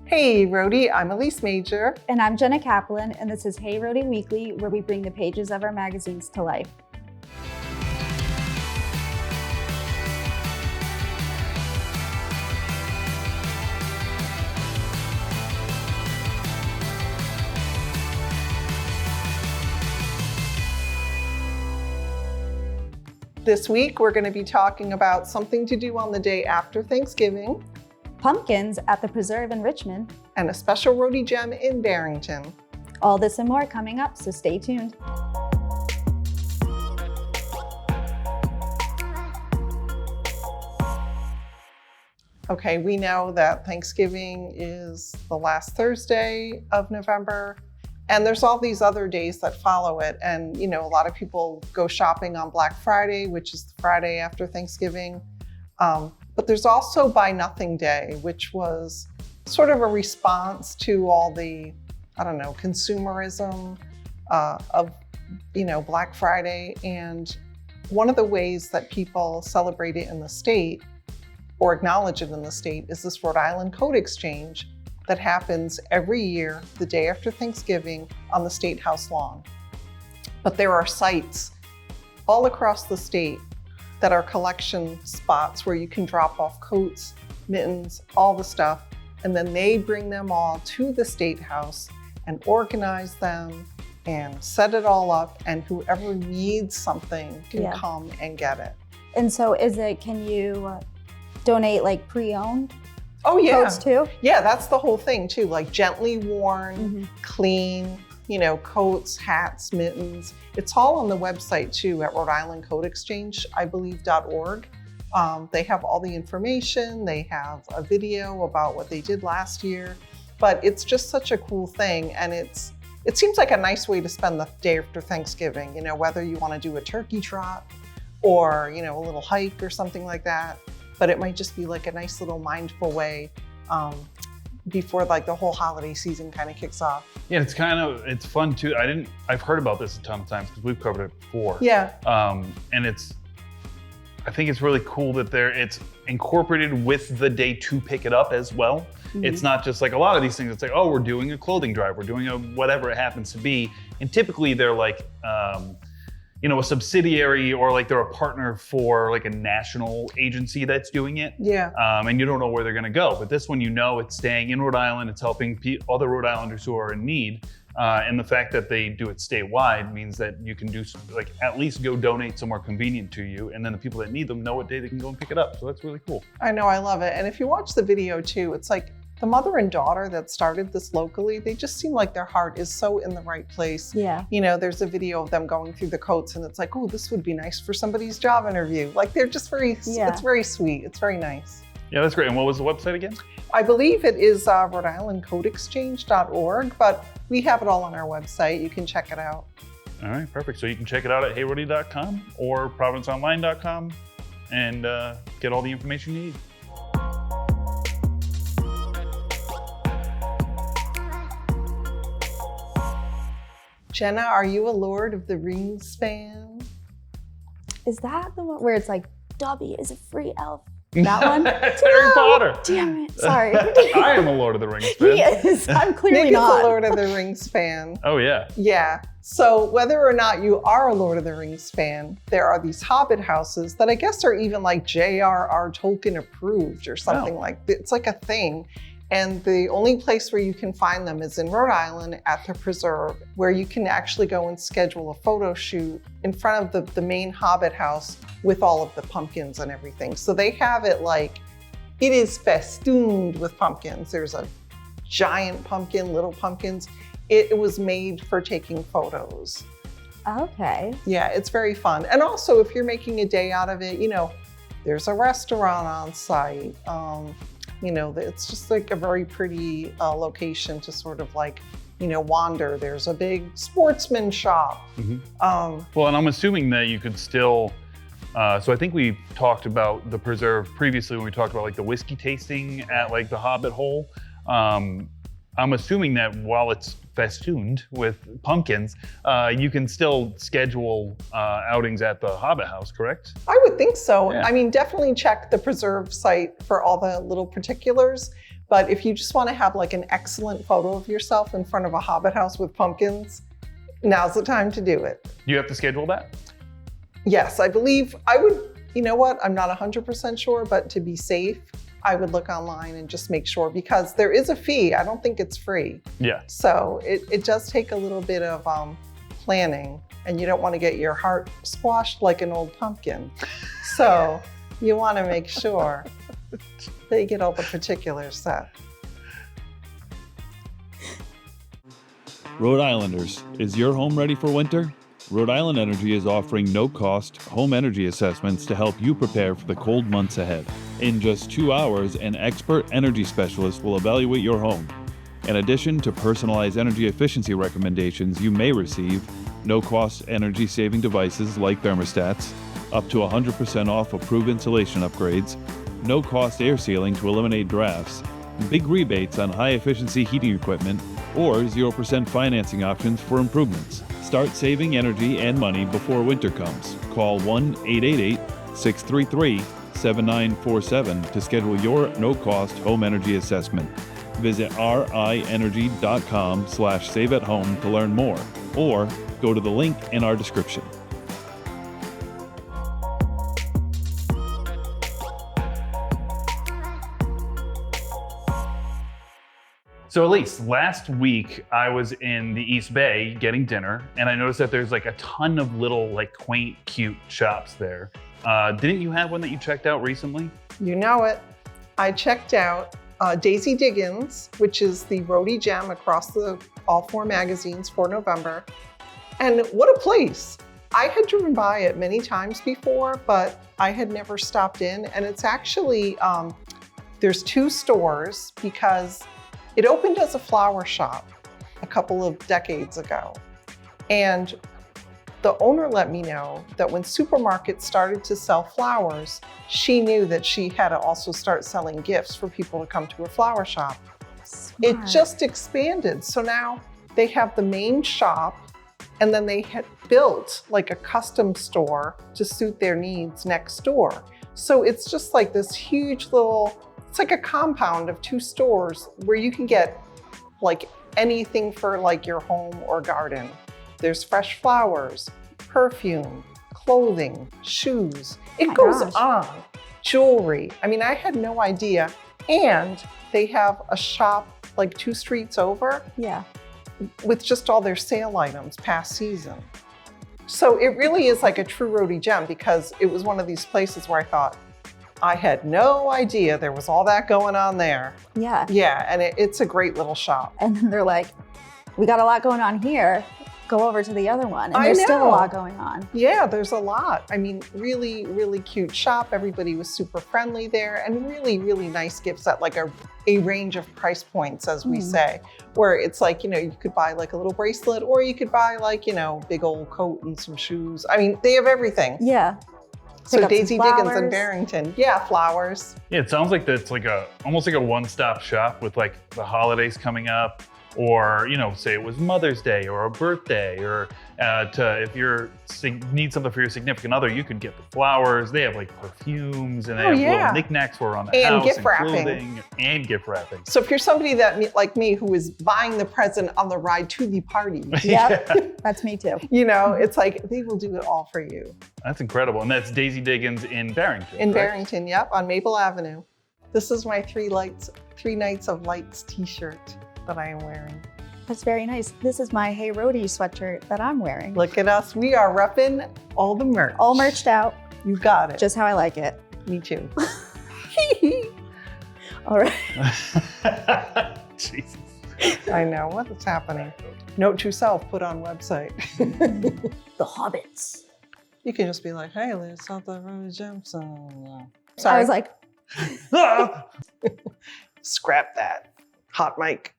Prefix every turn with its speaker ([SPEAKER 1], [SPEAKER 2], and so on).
[SPEAKER 1] Hey Rhody, I'm Elise Major.
[SPEAKER 2] And I'm Jenna Kaplan, and this is Hey Rhody Weekly, where we bring the pages of our magazines to life.
[SPEAKER 1] This week, we're going to be talking about something to do on the day after Thanksgiving,
[SPEAKER 2] Pumpkins at the Preserve in Richmond,
[SPEAKER 1] and a special Rhody gem in Barrington.
[SPEAKER 2] All this and more coming up, so stay tuned.
[SPEAKER 1] Okay, we know that Thanksgiving is the last Thursday of November, and there's all these other days that follow it. And, you know, a lot of people go shopping on Black Friday, which is the Friday after Thanksgiving. But there's also Buy Nothing Day, which was sort of a response to all the, consumerism of, Black Friday. And one of the ways that people celebrate it in the state or acknowledge it in the state is this Rhode Island coat exchange that happens every year, the day after Thanksgiving, on the State House lawn. But there are sites all across the state that are collection spots where you can drop off coats, mittens, all the stuff, and then they bring them all to the State House and organize them and set it all up, and whoever needs something can come and get it.
[SPEAKER 2] And so can you donate like pre-owned coats too?
[SPEAKER 1] Yeah, that's the whole thing too, like gently worn, clean, coats, hats, mittens. It's all on the website too at Rhode Island Coat Exchange, I believe.org. They have all the information. They have a video about what they did last year, but it's just such a cool thing. And it seems like a nice way to spend the day after Thanksgiving, whether you want to do a turkey trot or, a little hike or something like that. But it might just be like a nice little mindful way before like the whole holiday season kind of kicks off.
[SPEAKER 3] Yeah, it's fun too. I've heard about this a ton of times because we've covered it before.
[SPEAKER 1] Yeah.
[SPEAKER 3] And I think it's really cool that it's incorporated with the day to pick it up as well. Mm-hmm. It's not just like a lot of these things. It's like, oh, we're doing a clothing drive. We're doing a whatever it happens to be. And typically they're like, a subsidiary or like they're a partner for like a national agency that's doing it.
[SPEAKER 1] Yeah.
[SPEAKER 3] And you don't know where they're going to go. But this one, it's staying in Rhode Island. It's helping other Rhode Islanders who are in need. And the fact that they do it statewide means that you can do like at least go donate somewhere convenient to you. And then the people that need them know what day they can go and pick it up. So that's really cool.
[SPEAKER 1] I know, I love it. And if you watch the video too, it's like the mother and daughter that started this locally, they just seem like their heart is so in the right place.
[SPEAKER 2] Yeah.
[SPEAKER 1] There's a video of them going through the coats and it's like, oh, this would be nice for somebody's job interview. Like they're just it's very sweet. It's very nice.
[SPEAKER 3] Yeah, that's great. And what was the website again?
[SPEAKER 1] I believe it is Rhode Island coatexchange.org, but we have it all on our website. You can check it out.
[SPEAKER 3] All right, perfect. So you can check it out at heyrhody.com or providenceonline.com and get all the information you need.
[SPEAKER 1] Jenna, are you a Lord of the Rings fan?
[SPEAKER 2] Is that the one where it's like, Dobby is a free elf? That one?
[SPEAKER 3] It's Harry Potter.
[SPEAKER 2] Damn it, sorry.
[SPEAKER 3] I am a Lord of the Rings fan.
[SPEAKER 2] He is, I'm clearly
[SPEAKER 1] Nick
[SPEAKER 2] not.
[SPEAKER 1] is a Lord of the Rings fan.
[SPEAKER 3] Oh yeah.
[SPEAKER 1] Yeah, so whether or not you are a Lord of the Rings fan, there are these Hobbit houses that I guess are even like J.R.R. Tolkien approved or something like that. It's like a thing. And the only place where you can find them is in Rhode Island at the Preserve, where you can actually go and schedule a photo shoot in front of the main Hobbit house with all of the pumpkins and everything. So they have it like, it is festooned with pumpkins. There's a giant pumpkin, little pumpkins. It was made for taking photos.
[SPEAKER 2] Okay.
[SPEAKER 1] Yeah, it's very fun. And also if you're making a day out of it, there's a restaurant on site. It's just like a very pretty location to sort of like, wander. There's a big sportsman shop.
[SPEAKER 3] Mm-hmm. Well, and I'm assuming that you could still, so I think we talked about the Preserve previously when we talked about like the whiskey tasting at like the Hobbit Hole. I'm assuming that while it's festooned with pumpkins, you can still schedule outings at the Hobbit House, correct?
[SPEAKER 1] I would think so.
[SPEAKER 3] Yeah.
[SPEAKER 1] I mean, definitely check the Preserve site for all the little particulars, But if you just want to have like an excellent photo of yourself in front of a hobbit house with pumpkins, now's the time to do it.
[SPEAKER 3] You have to schedule that?
[SPEAKER 1] Yes, I believe I would, you know what? I'm not 100% sure, but to be safe, I would look online and just make sure, because there is a fee. I don't think it's free.
[SPEAKER 3] Yeah.
[SPEAKER 1] So it does take a little bit of planning, and you don't want to get your heart squashed like an old pumpkin. So you want to make sure that you get all the particulars set.
[SPEAKER 4] Rhode Islanders, is your home ready for winter? Rhode Island Energy is offering no-cost home energy assessments to help you prepare for the cold months ahead. In just 2 hours, an expert energy specialist will evaluate your home. In addition to personalized energy efficiency recommendations, you may receive no-cost energy-saving devices like thermostats, up to 100% off approved insulation upgrades, no-cost air sealing to eliminate drafts, big rebates on high-efficiency heating equipment, or 0% financing options for improvements. Start saving energy and money before winter comes. Call 1-888-633-7947 to schedule your no-cost home energy assessment. Visit rienergy.com/saveathome to learn more, or go to the link in our description.
[SPEAKER 3] So Elise, last week I was in the East Bay getting dinner, and I noticed that there's like a ton of little like quaint, cute shops there. Didn't you have one that you checked out recently?
[SPEAKER 1] You know it. I checked out Daisy Diggins, which is the Rhody gem across all 4 magazines for November. And what a place. I had driven by it many times before, but I had never stopped in. And it's actually, there's 2 stores, because it opened as a flower shop a couple of decades ago. And the owner let me know that when supermarkets started to sell flowers, she knew that she had to also start selling gifts for people to come to her flower shop.
[SPEAKER 2] Smart.
[SPEAKER 1] It just expanded. So now they have the main shop, and then they had built like a custom store to suit their needs next door. So it's just like this huge little, it's like a compound of 2 stores where you can get like anything for like your home or garden. There's fresh flowers, perfume, clothing, shoes. It goes on. Jewelry. I mean, I had no idea. And they have a shop like 2 streets over.
[SPEAKER 2] Yeah.
[SPEAKER 1] With just all their sale items past season. So it really is like a true Rhody gem, because it was one of these places where I thought, I had no idea there was all that going on there.
[SPEAKER 2] Yeah.
[SPEAKER 1] Yeah, and it's a great little shop.
[SPEAKER 2] And then they're like, we got a lot going on here. Go over to the other one. And there's still a lot going on.
[SPEAKER 1] Yeah, there's a lot. I mean, really, really cute shop. Everybody was super friendly there, and really, really nice gifts at like a range of price points, as we say, where it's like, you know, you could buy like a little bracelet, or you could buy like, you know, big old coat and some shoes. I mean, they have everything.
[SPEAKER 2] Yeah.
[SPEAKER 1] So Daisy Diggins in Barrington. Yeah, flowers.
[SPEAKER 3] Yeah, it sounds like that's like almost like a one-stop shop with like the holidays coming up, or, you know, say it was Mother's Day or a birthday, or if you need something for your significant other, you could get the flowers. They have like perfumes, and they have little knickknacks for around the house,
[SPEAKER 1] gift wrapping.
[SPEAKER 3] Clothing, and gift wrapping.
[SPEAKER 1] So if you're somebody that like me, who is buying the present on the ride to the party,
[SPEAKER 2] Yep, that's me too.
[SPEAKER 1] you know, it's like they will do it all for you.
[SPEAKER 3] That's incredible. And that's Daisy Diggins in Barrington.
[SPEAKER 1] In
[SPEAKER 3] correct?
[SPEAKER 1] Barrington, yep, on Maple Avenue. This is my 3 Nights of Lights t-shirt that I am wearing.
[SPEAKER 2] That's very nice. This is my Hey Rhody sweatshirt that I'm wearing.
[SPEAKER 1] Look at us. We are repping all the merch.
[SPEAKER 2] All merched out.
[SPEAKER 1] You got it.
[SPEAKER 2] Just how I like it.
[SPEAKER 1] Me too.
[SPEAKER 2] All right.
[SPEAKER 3] Jesus.
[SPEAKER 1] I know. What is happening? Note to self, put on website.
[SPEAKER 2] The Hobbits.
[SPEAKER 1] You can just be like, hey, let's have the Rhody gem song.
[SPEAKER 2] I was like,
[SPEAKER 1] Scrap that. Hot mic.